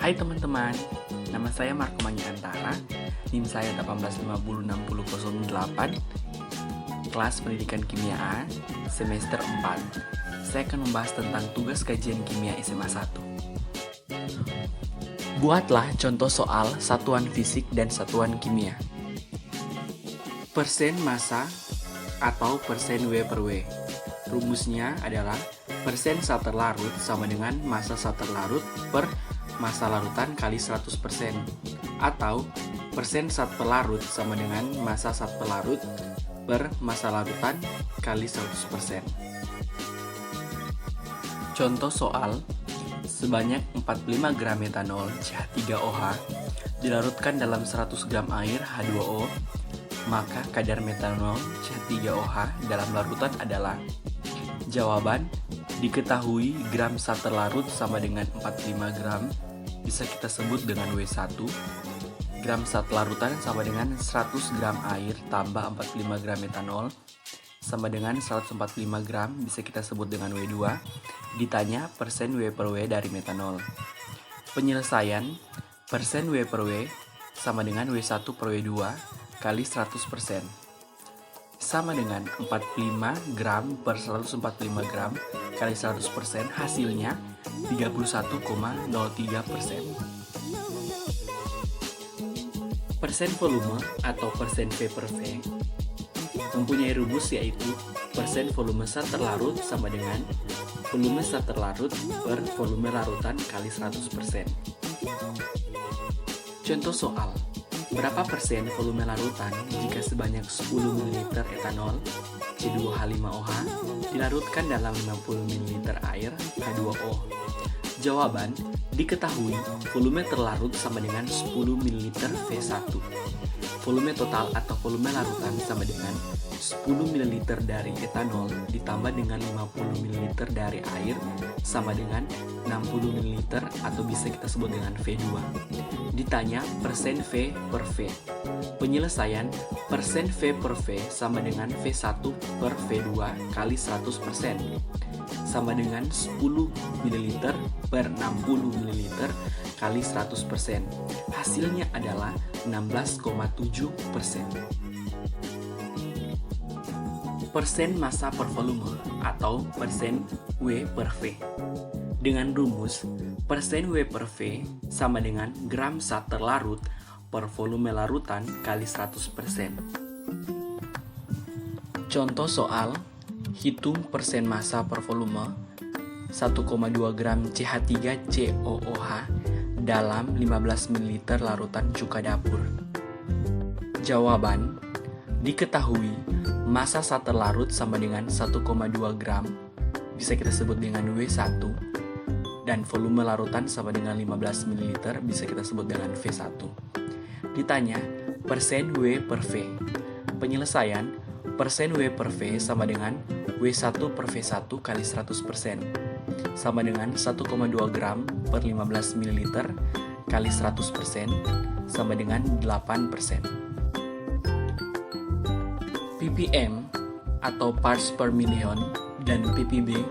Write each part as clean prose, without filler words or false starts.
Hai teman-teman, nama saya Marco Antara, NIM saya 1850608, kelas pendidikan kimia A, semester 4. Saya akan membahas tentang tugas kajian kimia SMA 1. Buatlah contoh soal satuan fisik dan satuan kimia. Persen massa atau persen W per W. Rumusnya adalah persen zat terlarut sama dengan massa zat terlarut per massa larutan kali 100%, atau persen zat pelarut sama dengan massa zat pelarut per massa larutan kali 100%. Contoh soal, sebanyak 45 gram metanol CH3OH dilarutkan dalam 100 gram air H2O, maka kadar metanol CH3OH dalam larutan adalah. Jawaban, diketahui gram zat terlarut sama dengan 45 gram, bisa kita sebut dengan W1. Gram zat larutan sama dengan 100 gram air tambah 45 gram metanol, sama dengan 145 gram, bisa kita sebut dengan W2. Ditanya persen W per W dari metanol. Penyelesaian, persen W per W sama dengan W1 per W2 kali 100%. Sama dengan 45 gram per 145 gram kali 100%, hasilnya 31,03%. Persen volume atau persen V per V mempunyai rumus yaitu persen volume zat terlarut sama dengan volume zat terlarut per volume larutan kali 100%. Contoh soal, berapa persen volume larutan jika sebanyak 10 ml etanol C2H5OH dilarutkan dalam 50 ml air H2O? Jawaban, diketahui volume terlarut sama dengan 10 ml V1. Volume total atau volume larutan sama dengan 10 ml dari etanol ditambah dengan 50 ml dari air sama dengan 60 ml atau bisa kita sebut dengan V2. Ditanya persen V per V. Penyelesaian, persen V per V sama dengan V1 per V2 kali 100%, sama dengan 10 ml per 60 ml kali 100%. Hasilnya adalah 16,7%. Persen massa per volume atau persen W per V. Dengan rumus, persen W per V sama dengan gram zat terlarut per volume larutan kali 100%. Contoh soal, hitung persen massa per volume 1,2 gram CH3COOH dalam 15 ml larutan cuka dapur. Jawaban, diketahui massa zat terlarut sama dengan 1,2 gram, bisa kita sebut dengan W1, dan volume larutan sama dengan 15 ml, bisa kita sebut dengan V1. Ditanya persen W per V. Penyelesaian, persen W per V sama dengan W1 per V1 kali 100%, sama dengan 1,2 gram per 15 ml kali 100%, sama dengan 8%. ppm atau parts per million dan ppb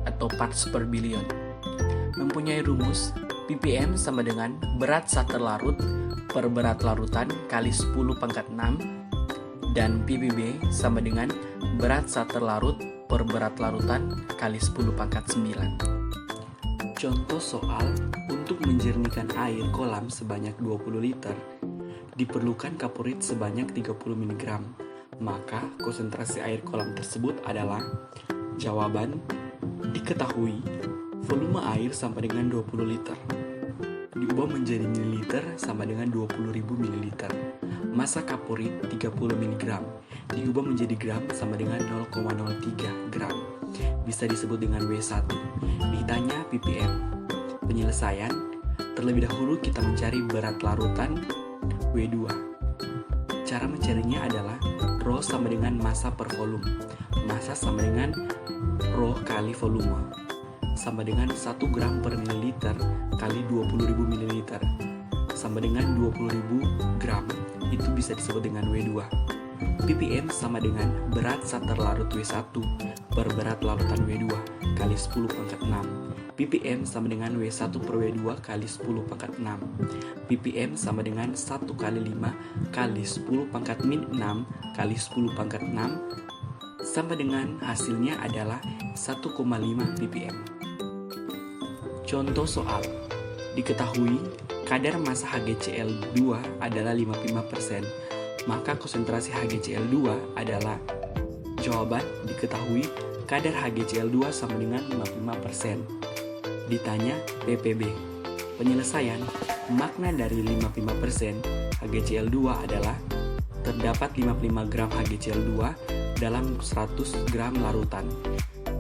atau parts per billion mempunyai rumus ppm sama dengan berat zat terlarut per berat larutan kali 10 pangkat 6, dan ppb sama dengan berat zat terlarut per berat larutan kali 10 pangkat 9. Contoh soal, untuk menjernihkan air kolam sebanyak 20 liter diperlukan kaporit sebanyak 30 mg, maka konsentrasi air kolam tersebut adalah. Jawaban, diketahui volume air sama dengan 20 liter diubah menjadi mililiter sama dengan 20.000 ml. Massa kaporit 30 mg diubah menjadi gram sama dengan 0,03 gram, bisa disebut dengan W1. Ditanya ppm. Penyelesaian, terlebih dahulu kita mencari berat larutan W2. Cara mencarinya adalah rho sama dengan massa per volume. Massa sama dengan rho kali volume, sama dengan 1 gram per mililiter kali 20.000 ml, sama dengan 20.000 gram, itu bisa disebut dengan W2. ppm sama dengan berat zat terlarut W1 per berat larutan W2 kali 10 pangkat 6. ppm sama dengan W1 per W2 kali 10 pangkat 6. ppm sama dengan 1 kali 5 kali 10 pangkat min 6 kali 10 pangkat 6 sama dengan hasilnya adalah 1,5 ppm. Contoh soal. Diketahui kadar massa HgCl2 adalah 55%, maka konsentrasi HgCl2 adalah. Jawaban, diketahui kadar HgCl2 sama dengan 55%. Ditanya ppb. Penyelesaian, makna dari 55% HgCl2 adalah terdapat 55 gram HgCl2 dalam 100 gram larutan.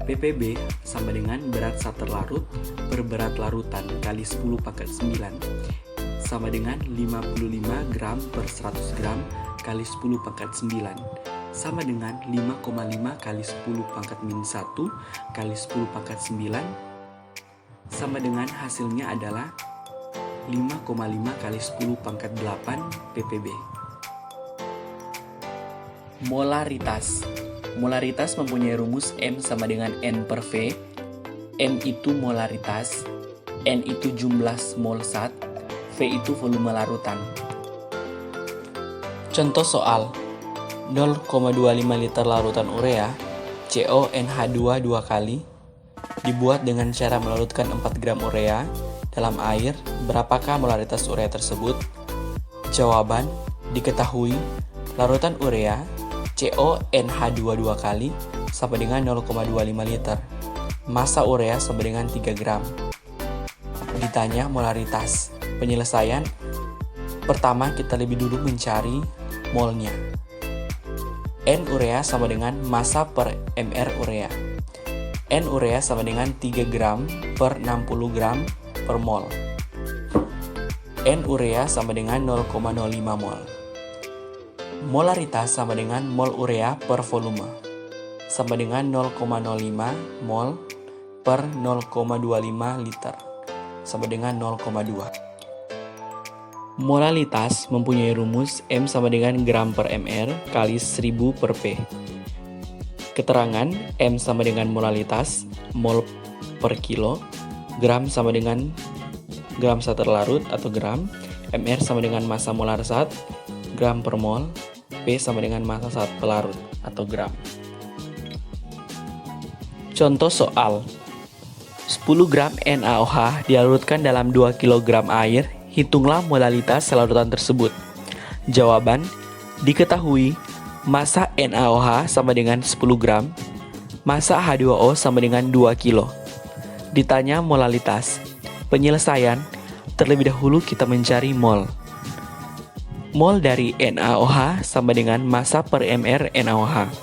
ppb sama dengan berat zat terlarut per berat larutan kali 10 pangkat 9 sama dengan 55 gram per 100 gram kali 10 pangkat 9 sama dengan 5,5 kali 10 pangkat min 1 kali 10 pangkat 9 sama dengan hasilnya adalah 5,5 kali 10 pangkat 8 ppb. Molaritas. Molaritas mempunyai rumus M sama dengan N per V. M itu molaritas, N itu jumlah mol zat, V itu volume larutan. Contoh soal. 0,25 liter larutan urea, CONH2 2 kali, dibuat dengan cara melarutkan 4 gram urea dalam air. Berapakah molaritas urea tersebut? Jawaban, diketahui larutan urea CONH2 2 kali sama dengan 0,25 liter. Massa urea sama dengan 3 gram. Ditanya molaritas. Penyelesaian, pertama kita lebih dulu mencari molnya. N urea sama dengan massa per mR urea. N urea sama dengan 3 gram per 60 gram per mol. N urea sama dengan 0,05 mol. Molaritas sama dengan mol urea per volume, sama dengan 0,05 mol per 0,25 liter, sama dengan 0,2. Molalitas mempunyai rumus M sama dengan gram per mR kali 1000 per P. Keterangan M sama dengan molalitas, mol per kilo, gram sama dengan gram zat terlarut atau gram, mR sama dengan massa molar zat, gram per mol, P sama dengan massa zat pelarut atau gram. Contoh soal. 10 gram NaOH dilarutkan dalam 2 kg air, hitunglah molalitas larutan tersebut. Jawaban, diketahui massa NaOH sama dengan 10 gram, massa H2O sama dengan 2 kilo. Ditanya molalitas. Penyelesaian, terlebih dahulu kita mencari mol. Mol dari NaOH sama dengan massa per mR NaOH,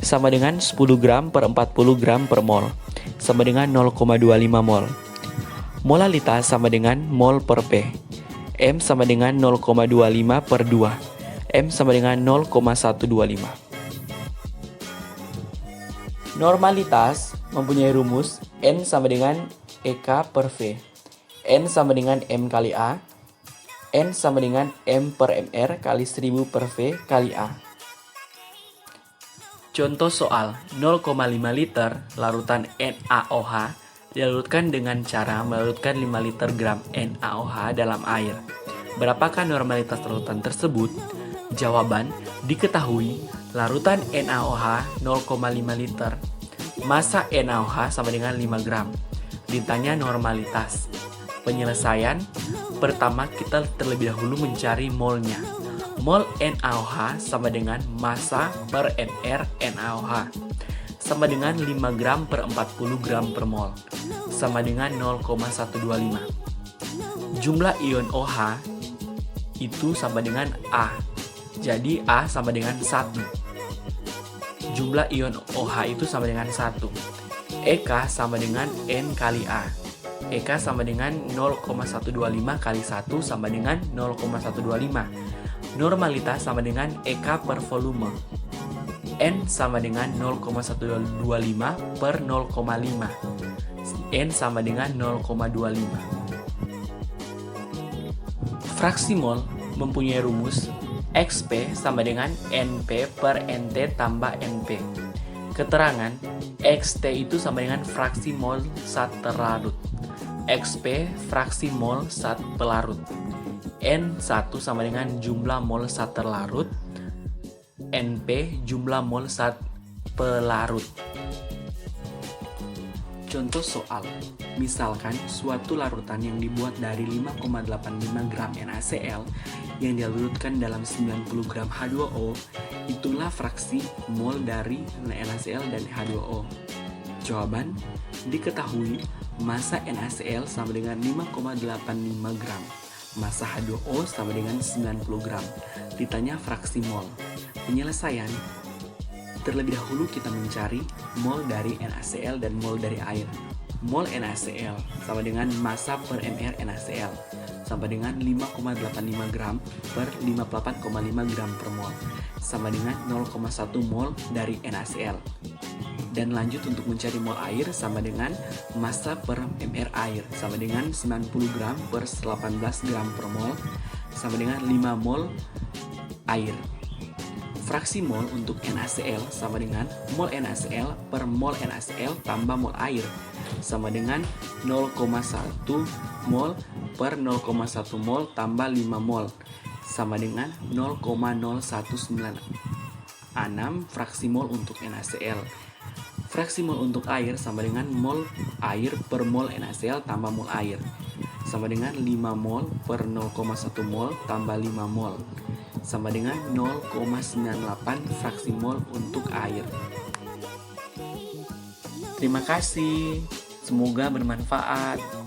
sama dengan 10 gram per 40 gram per mol, sama dengan 0,25 mol. Molalitas sama dengan mol per P. M sama dengan 0,25 per 2. M sama dengan 0,125. Normalitas mempunyai rumus N sama dengan EK per V. N sama dengan M kali A. N sama dengan M per mR kali 1000 per V kali A. Contoh soal, 0,5 liter larutan NaOH dilarutkan dengan cara melarutkan 5 liter gram NaOH dalam air. Berapakah normalitas larutan tersebut? Jawaban, diketahui larutan NaOH 0,5 liter. Massa NaOH sama dengan 5 gram. Ditanya normalitas. Penyelesaian, pertama kita terlebih dahulu mencari molnya. Mol NaOH sama dengan massa per mR NaOH, sama dengan 5 gram per 40 gram per mol, sama dengan 0,125. Jumlah ion OH itu sama dengan A, jadi A sama dengan 1. Jumlah ion OH itu sama dengan 1. EK sama dengan N kali A. EK sama dengan 0,125 kali 1 sama dengan 0,125. Normalitas sama dengan EK per volume. N sama dengan 0,125 per 0,5. N sama dengan 0,25. Fraksi mol mempunyai rumus XP sama dengan NP per NT tambah NP. Keterangan XT itu sama dengan fraksi mol zat terlarut. XP fraksi mol zat pelarut. N1 sama dengan jumlah mol zat terlarut. NP jumlah mol zat pelarut. Contoh soal, misalkan suatu larutan yang dibuat dari 5,85 gram NaCl yang dilarutkan dalam 90 gram H2O, itulah fraksi mol dari NaCl dan H2O. Jawaban, diketahui massa NaCl sama dengan 5,85 gram, massa H2O sama dengan 90 gram. Ditanya fraksi mol. Penyelesaian, terlebih dahulu kita mencari mol dari NaCl dan mol dari air. Mol NaCl sama dengan massa per mR NaCl sama dengan 5,85 gram per 58,5 gram per mol sama dengan 0,1 mol dari NaCl. Dan lanjut untuk mencari mol air sama dengan massa per mR air sama dengan 90 gram per 18 gram per mol sama dengan 5 mol air. Fraksi mol untuk NaCl sama dengan mol NaCl per mol NaCl tambah mol air sama dengan 0,1 mol per 0,1 mol tambah 5 mol sama dengan 0,0196 fraksi mol untuk NaCl. Fraksi mol untuk air sama dengan mol air per mol NaCl tambah mol air sama dengan 5 mol per 0,1 mol tambah 5 mol sama dengan 0,98 fraksi mol untuk air. Terima kasih, semoga bermanfaat.